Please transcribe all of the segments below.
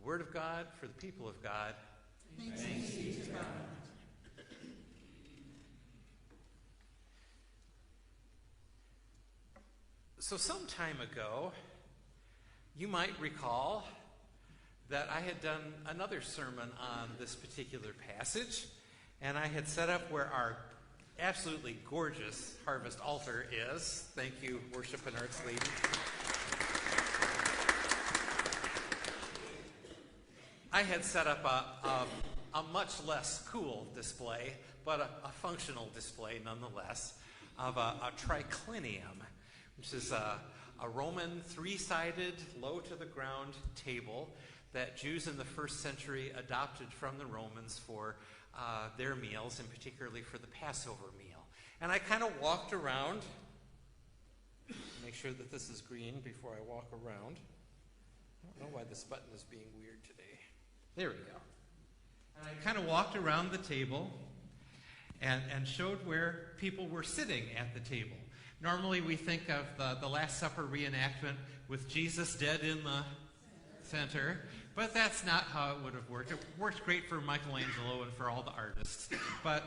Word of God for the people of God. Thanks be to God. So some time ago, you might recall that I had done another sermon on this particular passage, and I had set up where our absolutely gorgeous harvest altar is. Thank you, worship and arts lady. I had set up a much less cool display, but a functional display nonetheless, of a triclinium, which is a Roman three-sided, low-to-the-ground table that Jews in the first century adopted from the Romans for their meals, and particularly for the Passover meal. And I kind of walked around, make sure that this is green before I walk around. I don't know why this button is being weird today. There we go. And I kind of walked around the table and showed where people were sitting at the table. Normally we think of the Last Supper reenactment with Jesus dead in the center, but that's not how it would have worked. It worked great for Michelangelo and for all the artists, but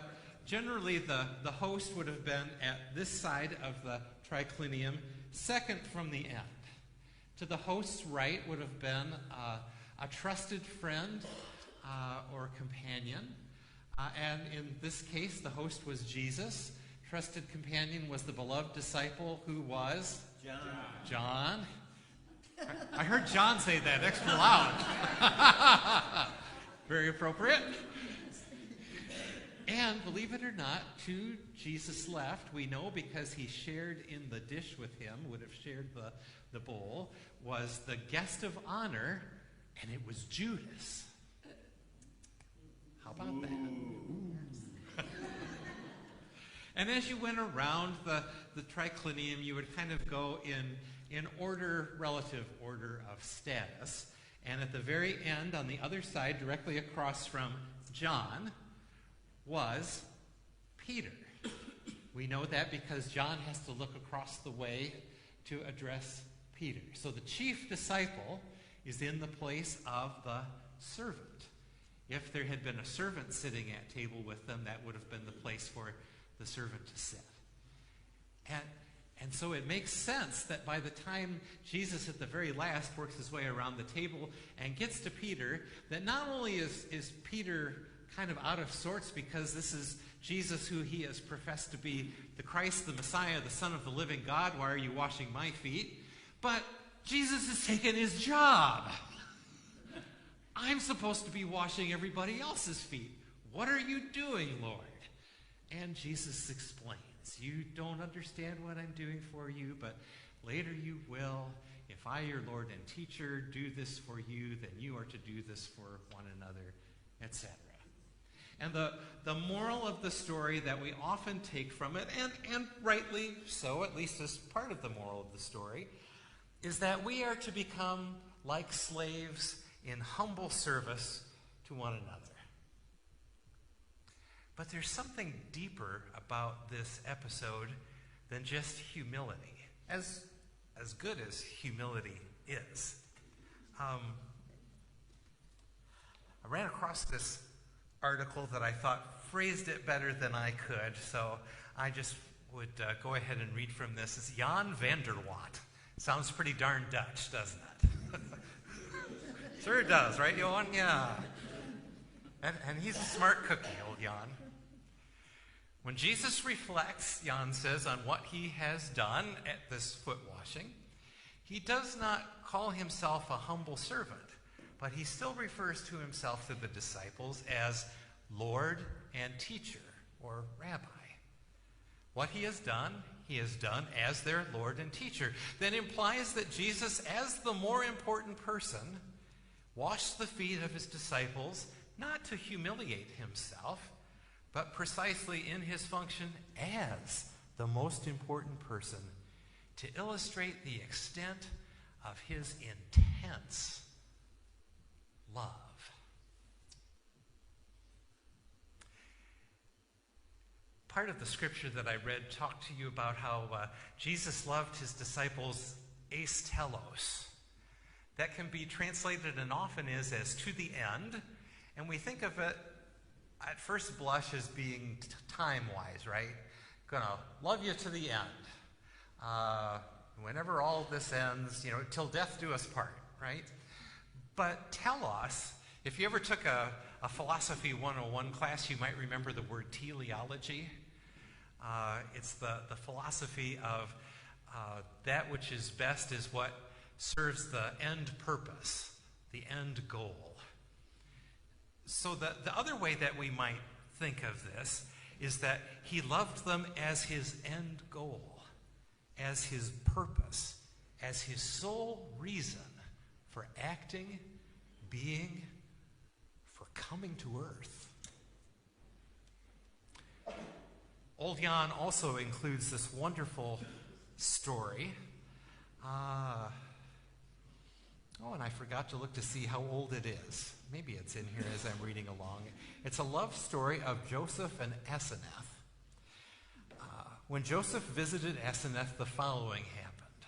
generally the host would have been at this side of the triclinium, second from the end. To the host's right would have been a trusted friend or companion, and in this case the host was Jesus. Trusted companion was the beloved disciple who was? John. I heard John say that extra loud. Very appropriate. And believe it or not, to Jesus' left, we know because he shared in the dish with him, would have shared the bowl, was the guest of honor, and it was Judas. How about that? And as you went around the triclinium, you would kind of go in order, relative order of status. And at the very end, on the other side, directly across from John, was Peter. We know that because John has to look across the way to address Peter. So the chief disciple is in the place of the servant. If there had been a servant sitting at table with them, that would have been the place for the servant to sit. And so it makes sense that by the time Jesus at the very last works his way around the table and gets to Peter, that not only is Peter kind of out of sorts because this is Jesus who he has professed to be the Christ, the Messiah, the Son of the living God, why are you washing my feet? But Jesus has taken his job. I'm supposed to be washing everybody else's feet. What are you doing, Lord? And Jesus explains, you don't understand what I'm doing for you, but later you will. If I, your Lord and teacher, do this for you, then you are to do this for one another, etc. And the moral of the story that we often take from it, and rightly so, at least as part of the moral of the story, is that we are to become like slaves in humble service to one another. But there's something deeper about this episode than just humility, as good as humility is. I ran across this article that I thought phrased it better than I could, so I just would go ahead and read from this. It's Jan van der Watt. Sounds pretty darn Dutch, doesn't it? Sure it does, right, Johan? Yeah. And he's a smart cookie, old Jan. When Jesus reflects, Jan says, on what he has done at this foot washing, he does not call himself a humble servant, but he still refers to himself to the disciples as Lord and teacher, or rabbi. What he has done as their Lord and teacher. That implies that Jesus, as the more important person, washed the feet of his disciples, not to humiliate himself, but precisely in his function as the most important person, to illustrate the extent of his intense love. Part of the scripture that I read talked to you about how Jesus loved his disciples aes telos. that can be translated and often is as to the end. And we think of it at first blush as being time-wise, right? Gonna love you to the end. Whenever all this ends, till death do us part, right? But telos, if you ever took a Philosophy 101 class, you might remember the word teleology. It's the philosophy of that which is best is what serves the end purpose, the end goal. So the other way that we might think of this is that he loved them as his end goal, as his purpose, as his sole reason for acting, being, for coming to earth. Old Jan also includes this wonderful story. And I forgot to look to see how old it is. Maybe it's in here as I'm reading along. It's a love story of Joseph and Asenath. When Joseph visited Asenath, the following happened.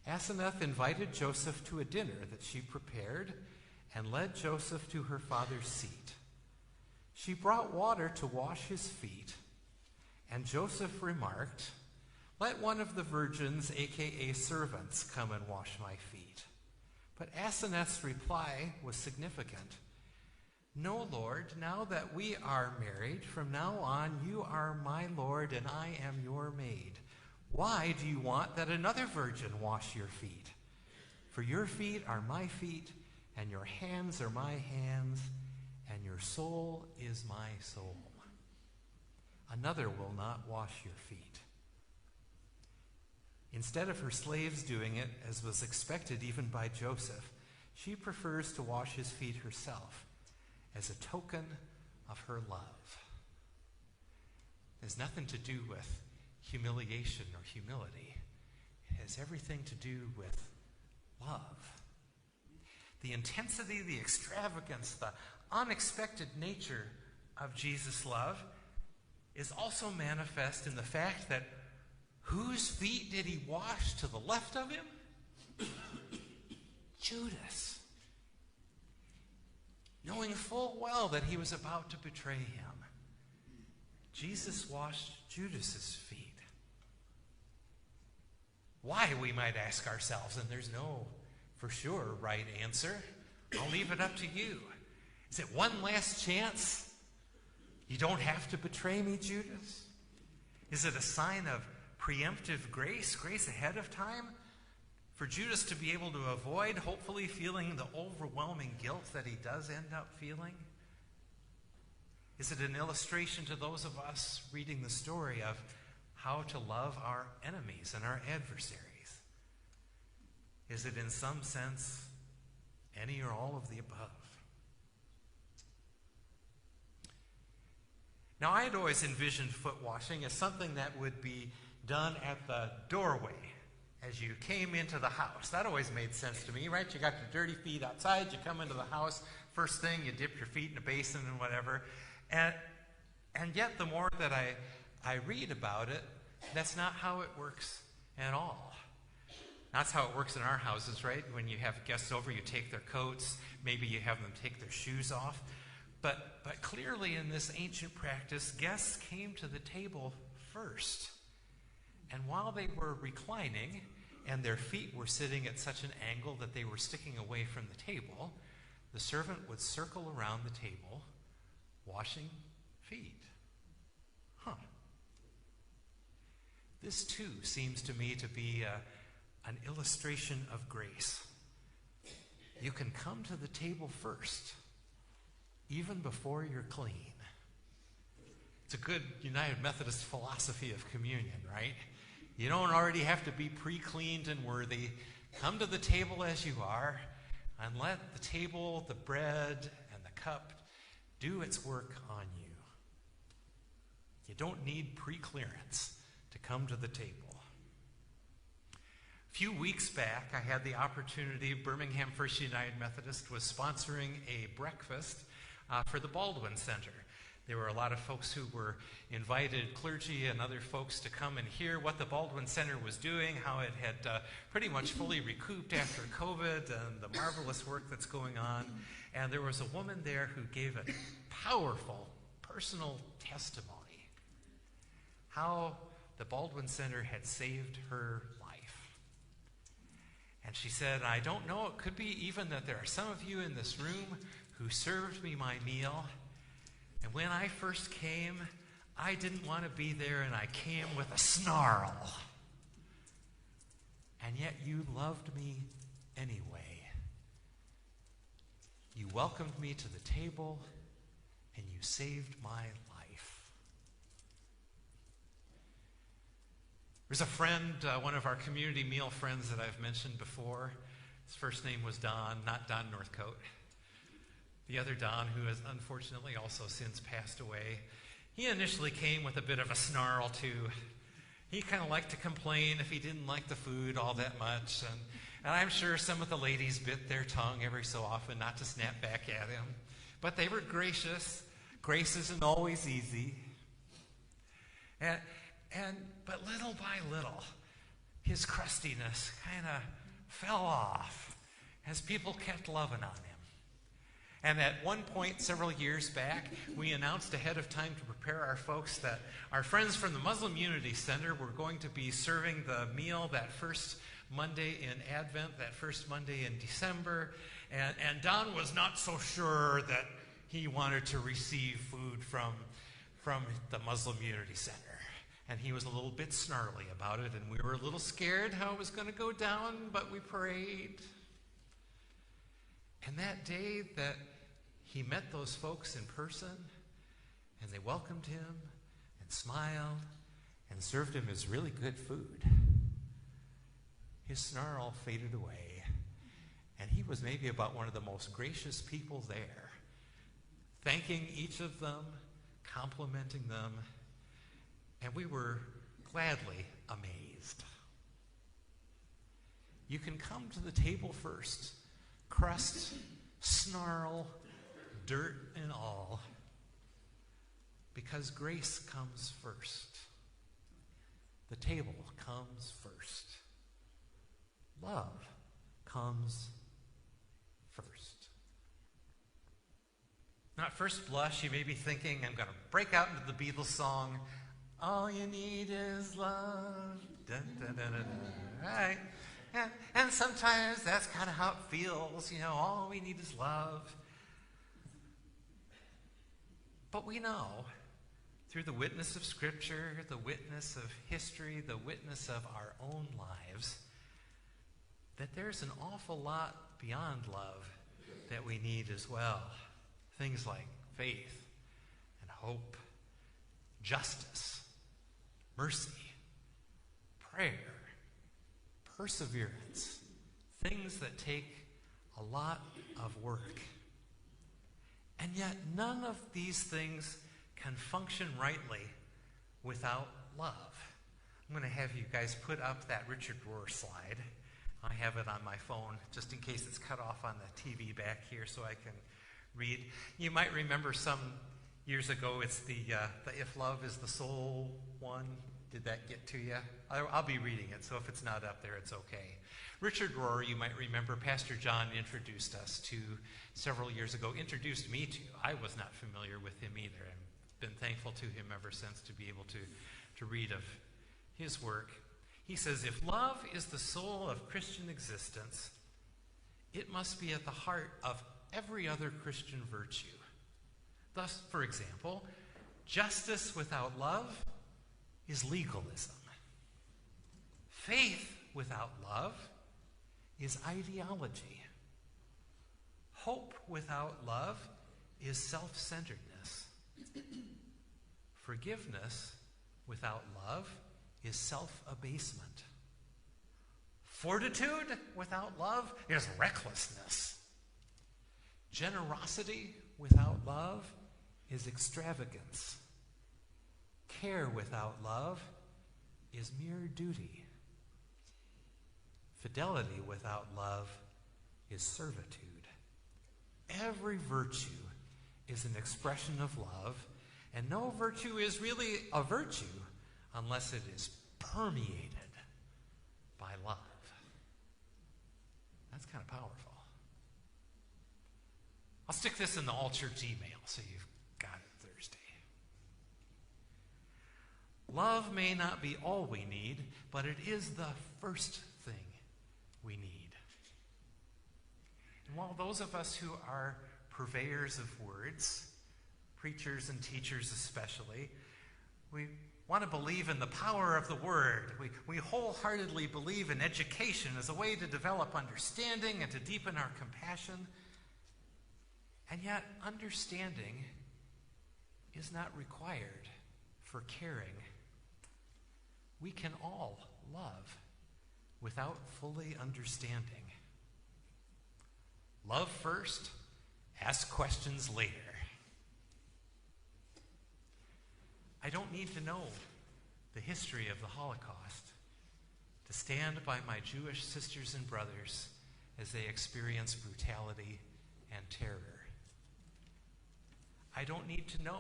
Asenath invited Joseph to a dinner that she prepared and led Joseph to her father's seat. She brought water to wash his feet, and Joseph remarked, "Let one of the virgins, aka servants, come and wash my feet." But Asenath's reply was significant. "No, Lord, now that we are married, from now on you are my Lord and I am your maid. Why do you want that another virgin wash your feet? For your feet are my feet, and your hands are my hands, and your soul is my soul. Another will not wash your feet." Instead of her slaves doing it, as was expected even by Joseph, she prefers to wash his feet herself as a token of her love. It has nothing to do with humiliation or humility. It has everything to do with love. The intensity, the extravagance, the unexpected nature of Jesus' love is also manifest in the fact that whose feet did he wash to the left of him? Judas. Knowing full well that he was about to betray him, Jesus washed Judas's feet. Why, we might ask ourselves, and there's no for sure right answer. I'll leave it up to you. Is it one last chance? You don't have to betray me, Judas? Is it a sign of preemptive grace ahead of time, for Judas to be able to avoid hopefully feeling the overwhelming guilt that he does end up feeling? Is it an illustration to those of us reading the story of how to love our enemies and our adversaries? Is it in some sense any or all of the above? Now, I had always envisioned foot washing as something that would be done at the doorway as you came into the house. That always made sense to me, right? You got your dirty feet outside, you come into the house, first thing you dip your feet in a basin and whatever. And yet the more that I read about it, that's not how it works at all. That's how it works in our houses, right? When you have guests over, you take their coats, maybe you have them take their shoes off. But clearly in this ancient practice, guests came to the table first. And while they were reclining and their feet were sitting at such an angle that they were sticking away from the table, the servant would circle around the table, washing feet. This too seems to me to be an illustration of grace. You can come to the table first, even before you're clean. It's a good United Methodist philosophy of communion, right? You don't already have to be pre-cleaned and worthy. Come to the table as you are, and let the table, the bread, and the cup do its work on you. You don't need pre-clearance to come to the table. A few weeks back, I had the opportunity, Birmingham First United Methodist was sponsoring a breakfast for the Baldwin Center. There were a lot of folks who were invited, clergy and other folks, to come and hear what the Baldwin Center was doing, how it had pretty much fully recouped after COVID and the marvelous work that's going on. And there was a woman there who gave a powerful personal testimony how the Baldwin Center had saved her life. And she said, I don't know, it could be even that there are some of you in this room who served me my meal. And when I first came, I didn't want to be there, and I came with a snarl. And yet you loved me anyway. You welcomed me to the table, and you saved my life. There's a friend, one of our community meal friends that I've mentioned before. His first name was Don, not Don Northcote. The other Don, who has unfortunately also since passed away. He initially came with a bit of a snarl, too. He kind of liked to complain if he didn't like the food all that much. And I'm sure some of the ladies bit their tongue every so often not to snap back at him. But they were gracious. Grace isn't always easy. But little by little, his crustiness kind of fell off as people kept loving on him. And at one point, several years back, we announced ahead of time to prepare our folks that our friends from the Muslim Unity Center were going to be serving the meal that first Monday in Advent, that first Monday in December. And Don was not so sure that he wanted to receive food from the Muslim Unity Center. And he was a little bit snarly about it, and we were a little scared how it was going to go down, but we prayed. And that day that he met those folks in person, and they welcomed him and smiled and served him his really good food, his snarl faded away, and he was maybe about one of the most gracious people there, thanking each of them, complimenting them, and we were gladly amazed. You can come to the table first, crust, snarl, dirt and all, because grace comes first. The table comes first. Love comes first. Now, at first blush, you may be thinking, I'm going to break out into the Beatles song, all you need is love. Dun, dun, dun, dun, dun. Right? And sometimes that's kind of how it feels, all we need is love. But we know, through the witness of Scripture, the witness of history, the witness of our own lives, that there's an awful lot beyond love that we need as well. Things like faith and hope, justice, mercy, prayer, perseverance, things that take a lot of work. And yet none of these things can function rightly without love. I'm going to have you guys put up that Richard Rohr slide. I have it on my phone just in case it's cut off on the TV back here so I can read. You might remember some years ago, it's the If Love is the Soul one. Did that get to you? I'll be reading it, so if it's not up there, it's okay. Richard Rohr, you might remember, Pastor John introduced us to several years ago, introduced me to. I was not familiar with him either. I've been thankful to him ever since to be able to read of his work. He says, if love is the soul of Christian existence, it must be at the heart of every other Christian virtue. Thus, for example, justice without love is legalism. Faith without love is ideology. Hope without love is self-centeredness. Forgiveness without love is self-abasement. Fortitude without love is recklessness. Generosity without love is extravagance. Care without love is mere duty. Fidelity without love is servitude. Every virtue is an expression of love, And no virtue is really a virtue unless it is permeated by love. That's kind of powerful. I'll stick this in the all-church email so you've got it Thursday. Love may not be all we need, but it is the first thing we need. And while those of us who are purveyors of words, preachers and teachers especially, we want to believe in the power of the Word. We wholeheartedly believe in education as a way to develop understanding and to deepen our compassion. And yet, understanding is not required for caring. We can all love without fully understanding. Love first, ask questions later. I don't need to know the history of the Holocaust to stand by my Jewish sisters and brothers as they experience brutality and terror. I don't need to know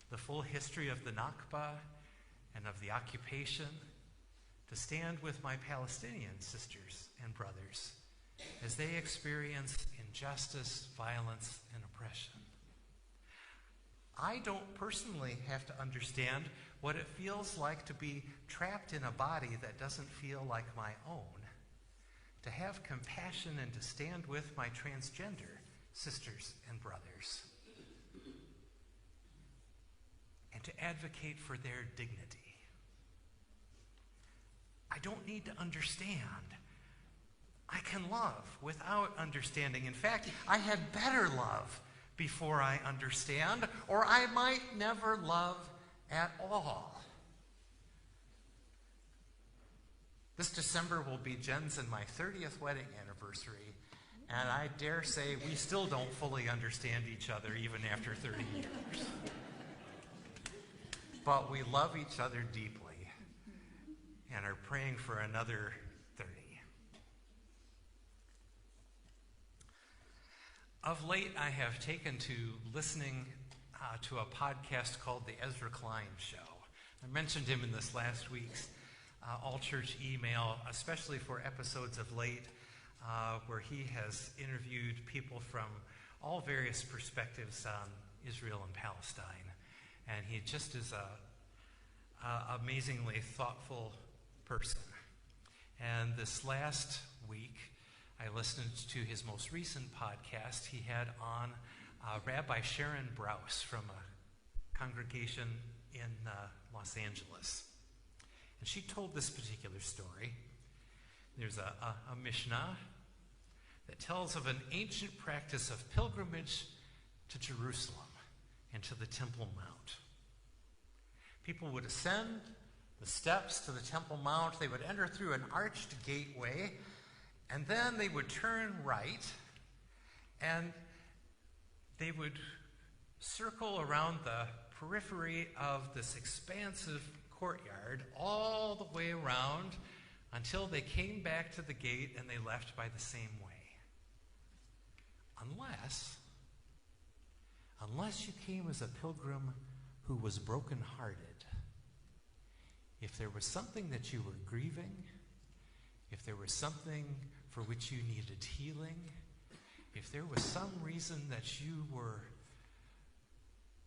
the full history of the Nakba and of the occupation to stand with my Palestinian sisters and brothers as they experience injustice, violence, and oppression. I don't personally have to understand what it feels like to be trapped in a body that doesn't feel like my own, to have compassion and to stand with my transgender sisters and brothers, and to advocate for their dignity. I don't need to understand. I can love without understanding. In fact, I had better love before I understand, or I might never love at all. This December will be Jen's and my 30th wedding anniversary, and I dare say we still don't fully understand each other even after 30 years. But we love each other deeply and are praying for another 30. Of late, I have taken to listening to a podcast called The Ezra Klein Show. I mentioned him in this last week's all-church email, especially for episodes of late, where he has interviewed people from all various perspectives on Israel and Palestine. And he just is a amazingly thoughtful person. And this last week, I listened to his most recent podcast. He had on Rabbi Sharon Brous from a congregation in Los Angeles. And she told this particular story. There's a Mishnah that tells of an ancient practice of pilgrimage to Jerusalem and to the Temple Mount. People would ascend the steps to the Temple Mount. They would enter through an arched gateway, and then they would turn right, and they would circle around the periphery of this expansive courtyard all the way around until they came back to the gate and they left by the same way. Unless you came as a pilgrim who was brokenhearted. If there was something that you were grieving, if there was something for which you needed healing, if there was some reason that you were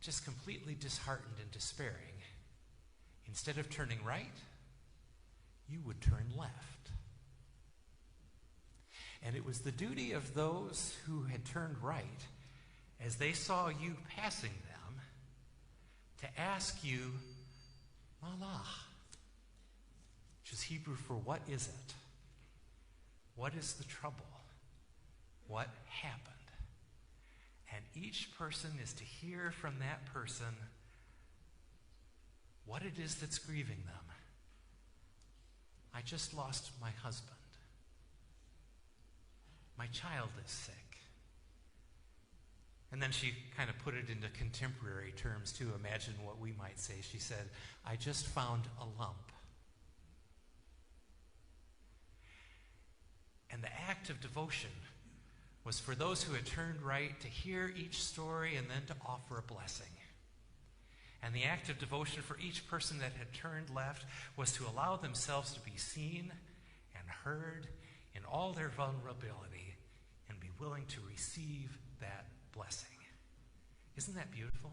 just completely disheartened and despairing, instead of turning right, you would turn left. And it was the duty of those who had turned right, as they saw you passing them, to ask you, Malah, which is Hebrew for what is it? What is the trouble? What happened? And each person is to hear from that person what it is that's grieving them. I just lost my husband. My child is sick. And then she kind of put it into contemporary terms to imagine what we might say. She said, I just found a lump. And the act of devotion was for those who had turned right to hear each story and then to offer a blessing. And the act of devotion for each person that had turned left was to allow themselves to be seen and heard in all their vulnerability and be willing to receive that blessing. Isn't that beautiful?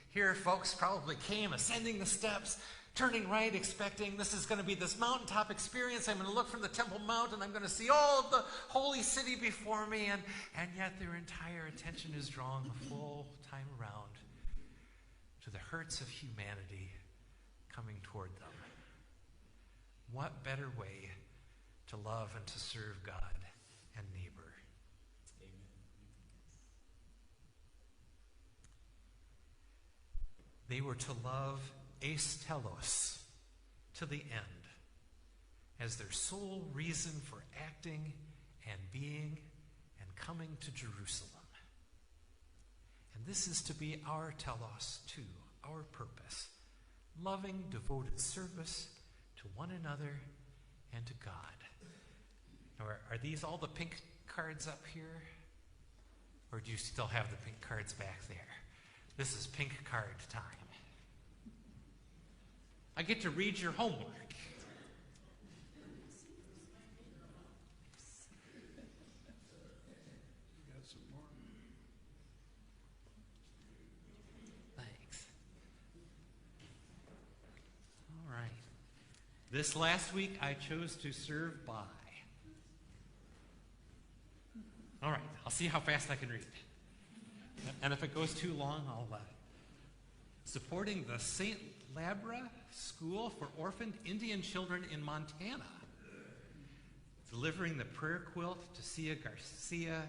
Here folks probably came ascending the steps, turning right, expecting this is going to be this mountaintop experience. I'm going to look from the Temple Mount and I'm going to see all of the holy city before me. And yet their entire attention is drawn the full time around to the hurts of humanity coming toward them. What better way to love and to serve God and neighbor? They were to love eis telos to the end as their sole reason for acting and being and coming to Jerusalem. And this is to be our telos too, our purpose. Loving, devoted service to one another and to God. Now, are these all the pink cards up here? Or do you still have the pink cards back there? This is pink card time. I get to read your homework. Thanks. All right. This last week, I chose to serve by. All right. I'll see how fast I can read. And if it goes too long, I'll supporting the St. Labra School for Orphaned Indian Children in Montana. Delivering the prayer quilt to Cia Garcia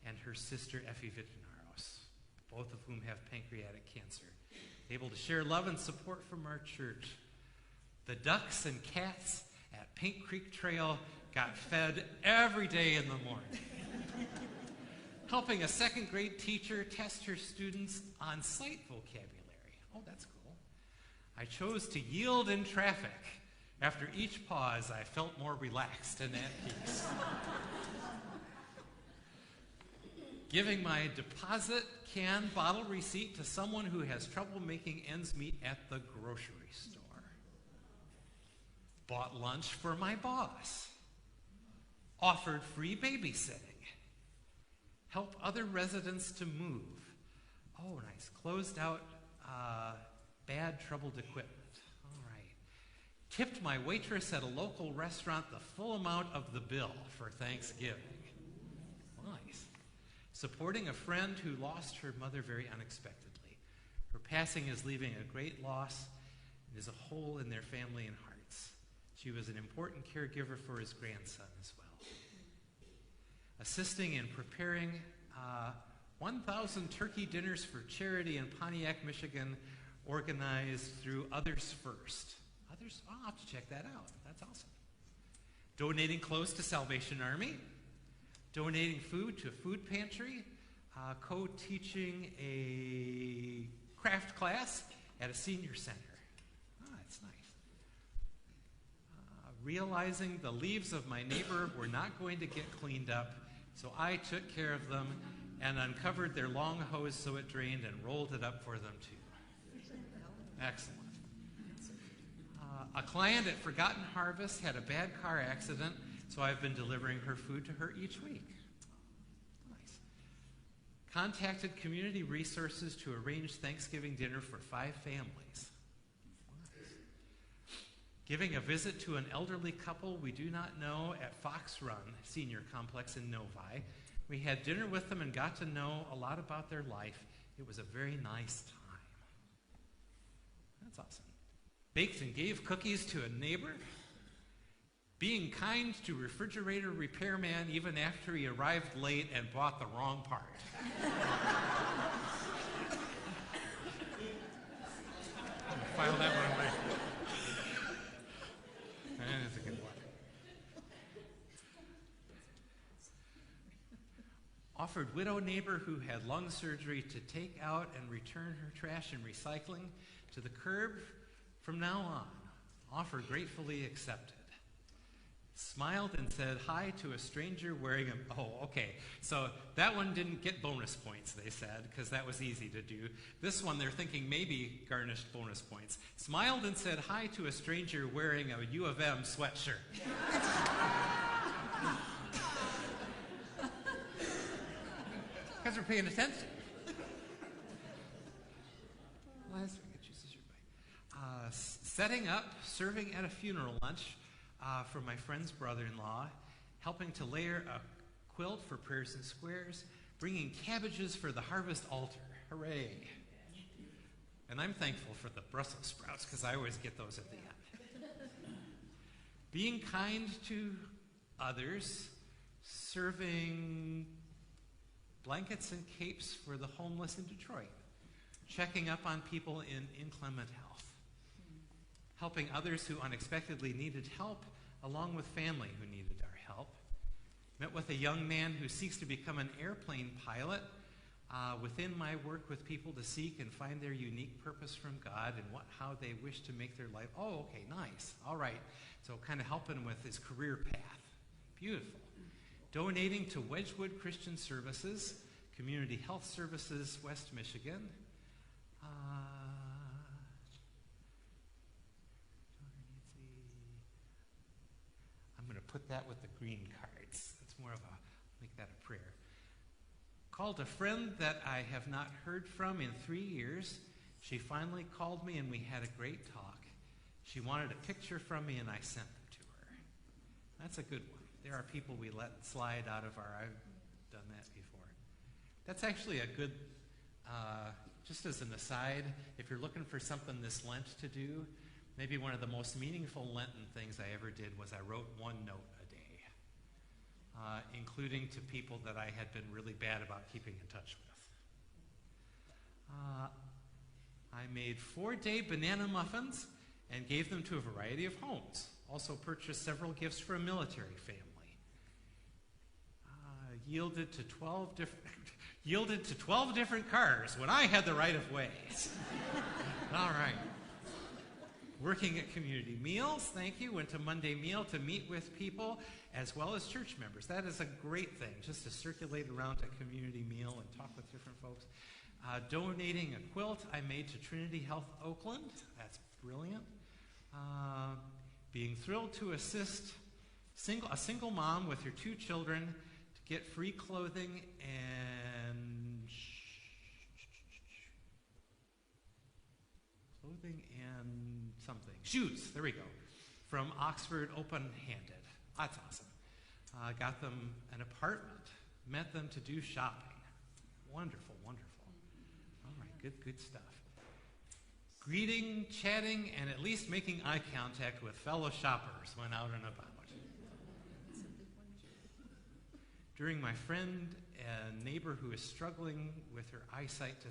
and her sister Effie Vitinaros, both of whom have pancreatic cancer. Able to share love and support from our church. The ducks and cats at Pink Creek Trail got fed every day in the morning. Helping a second grade teacher test her students on sight vocabulary. Oh, that's cool. I chose to yield in traffic. After each pause, I felt more relaxed and at peace. Giving my deposit can bottle receipt to someone who has trouble making ends meet at the grocery store. Bought lunch for my boss. Offered free babysitting. Help other residents to move. Oh, nice. Closed out bad, troubled equipment. All right. Tipped my waitress at a local restaurant the full amount of the bill for Thanksgiving. Nice. Supporting a friend who lost her mother very unexpectedly. Her passing is leaving a great loss and is a hole in their family and hearts. She was an important caregiver for his grandson as well. Assisting in preparing 1,000 turkey dinners for charity in Pontiac, Michigan, organized through Others First. I'll have to check that out. That's awesome. Donating clothes to Salvation Army. Donating food to a food pantry. Co-teaching a craft class at a senior center. That's nice. Realizing the leaves of my neighbor were not going to get cleaned up, so I took care of them and uncovered their long hose so it drained and rolled it up for them too. Excellent. A client at Forgotten Harvest had a bad car accident, so I've been delivering her food to her each week. Nice. Contacted community resources to arrange Thanksgiving dinner for 5 families. Nice. Giving a visit to an elderly couple we do not know at Fox Run Senior Complex in Novi. We had dinner with them and got to know a lot about their life. It was a very nice time. That's awesome. Baked and gave cookies to a neighbor. Being kind to refrigerator repairman even after he arrived late and bought the wrong part. File that one away. That's a good one. Offered widow neighbor who had lung surgery to take out and return her trash and recycling to the curb from now on. Offer gratefully accepted. Smiled and said hi to a stranger wearing a... Oh, okay. So that one didn't get bonus points, they said, because that was easy to do. This one, they're thinking maybe garnished bonus points. Smiled and said hi to a stranger wearing a U of M sweatshirt. Because we're paying attention. Last week, chooses your way. Setting up, serving at a funeral lunch for my friend's brother-in-law, helping to layer a quilt for prayers and squares, bringing cabbages for the harvest altar. Hooray. And I'm thankful for the Brussels sprouts because I always get those at the end. Being kind to others, serving blankets and capes for the homeless in Detroit, checking up on people in inclement health, helping others who unexpectedly needed help, along with family who needed our help. Met with a young man who seeks to become an airplane pilot. Within my work with people to seek and find their unique purpose from God and how they wish to make their life. Oh, okay, nice. All right. So kind of helping with his career path. Beautiful. Donating to Wedgwood Christian Services, Community Health Services, West Michigan. I'm going to put that with the green cards. That's more of a, make that a prayer. Called a friend that I have not heard from in 3 years. She finally called me and we had a great talk. She wanted a picture from me and I sent them to her. That's a good one. There are people we let slide out of our, I've done that before. That's actually a good, just as an aside, if you're looking for something this Lent to do, maybe one of the most meaningful Lenten things I ever did was I wrote one note a day, including to people that I had been really bad about keeping in touch with. I made 4-day banana muffins and gave them to a variety of homes. Also purchased several gifts for a military family. Yielded to 12 different cars when I had the right of way. All right. Working at community meals, thank you. Went to Monday Meal to meet with people as well as church members. That is a great thing, just to circulate around a community meal and talk with different folks. Donating a quilt I made to Trinity Health Oakland. That's brilliant. Being thrilled to assist a single mom with her 2 children to get free clothing and shoes. There we go. From Oxford, open-handed. That's awesome. Got them an apartment. Met them to do shopping. Wonderful, wonderful. All right, good stuff. Greeting, chatting, and at least making eye contact with fellow shoppers when out and about. During my friend and neighbor who is struggling with her eyesight to...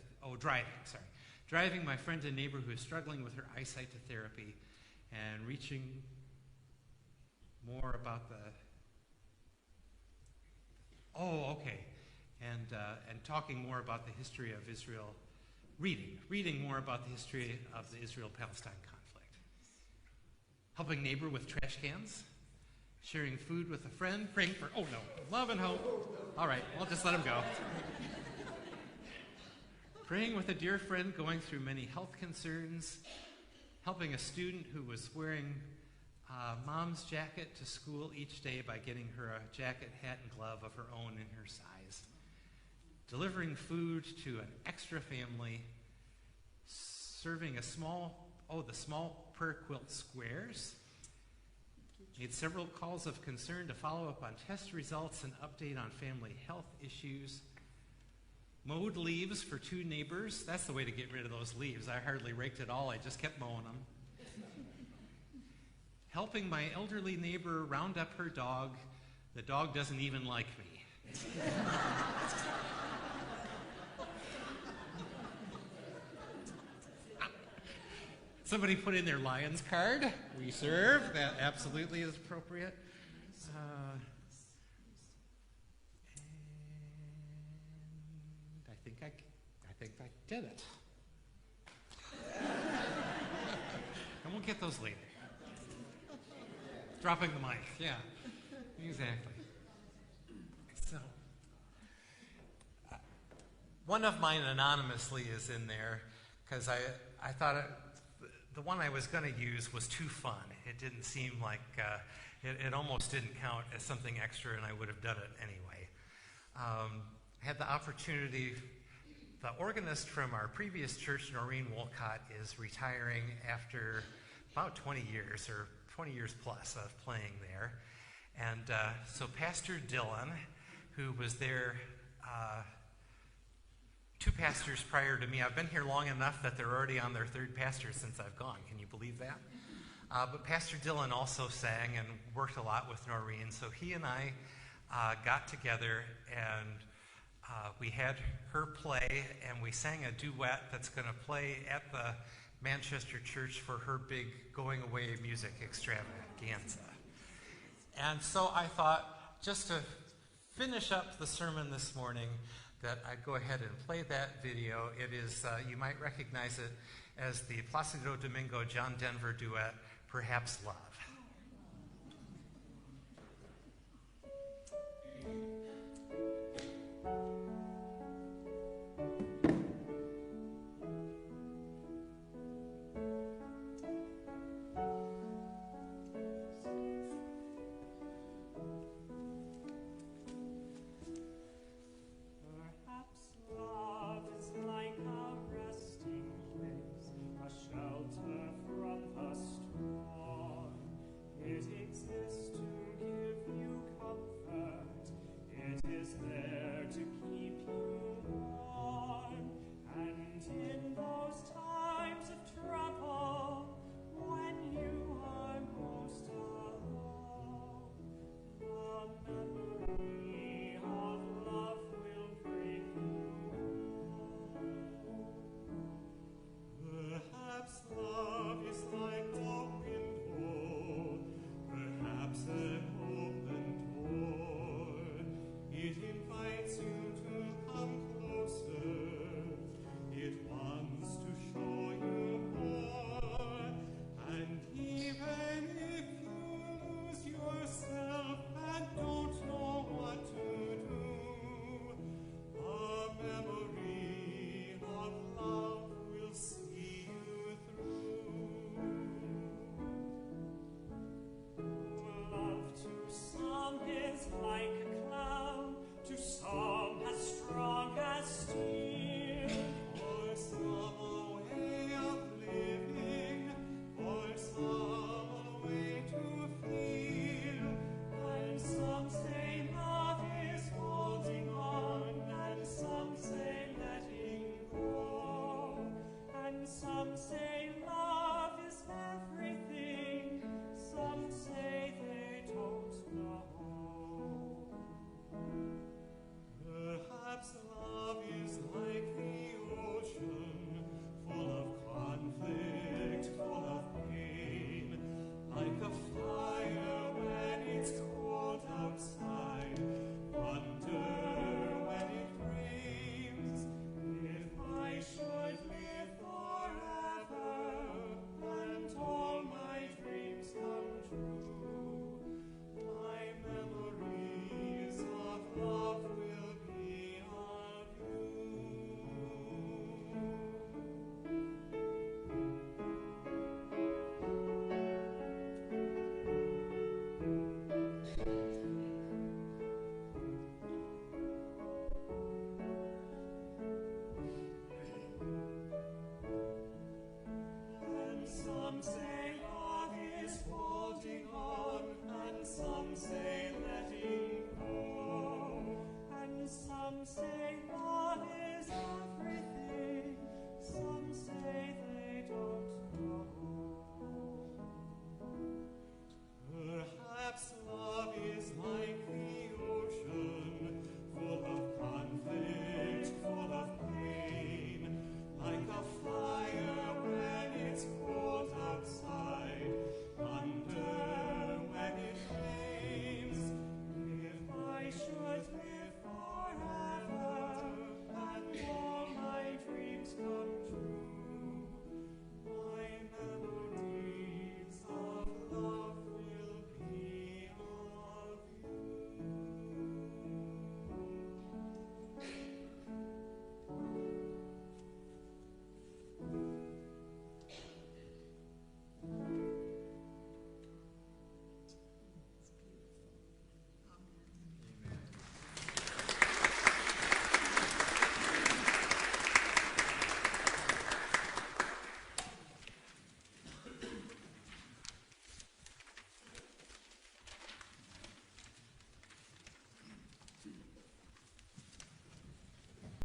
Driving my friend and neighbor who is struggling with her eyesight to therapy and reaching more about the... And talking more about the history of Israel, reading more about the history of the Israel-Palestine conflict. Helping neighbor with trash cans, sharing food with a friend, praying for, love and hope. All right, I'll just let him go. Praying with a dear friend going through many health concerns, helping a student who was wearing mom's jacket to school each day by getting her a jacket, hat, and glove of her own in her size. Delivering food to an extra family, serving the small prayer quilt squares. Made several calls of concern to follow up on test results and update on family health issues. Mowed leaves for 2 neighbors. That's the way to get rid of those leaves. I hardly raked it all. I just kept mowing them. Helping my elderly neighbor round up her dog. The dog doesn't even like me. Somebody put in their Lions card. We serve. That absolutely is appropriate. And I think I did it. And we'll get those later. Dropping the mic, yeah. Exactly. So, one of mine anonymously is in there because I thought the one I was going to use was too fun. It didn't seem like, it almost didn't count as something extra, and I would have done it anyway. I had the opportunity, the organist from our previous church, Noreen Wolcott, is retiring after about 20 years, or 20 years plus of playing there. And so Pastor Dylan, who was there 2 pastors prior to me, I've been here long enough that they're already on their 3rd pastor since I've gone. Can you believe that? But Pastor Dylan also sang and worked a lot with Noreen, so he and I got together and we had her play, and we sang a duet that's going to play at the Manchester Church for her big going away music extravaganza. And so I thought, just to finish up the sermon this morning, that I'd go ahead and play that video. It is, you might recognize it as the Placido Domingo John Denver duet, Perhaps Love. It exists to give you comfort. It is there.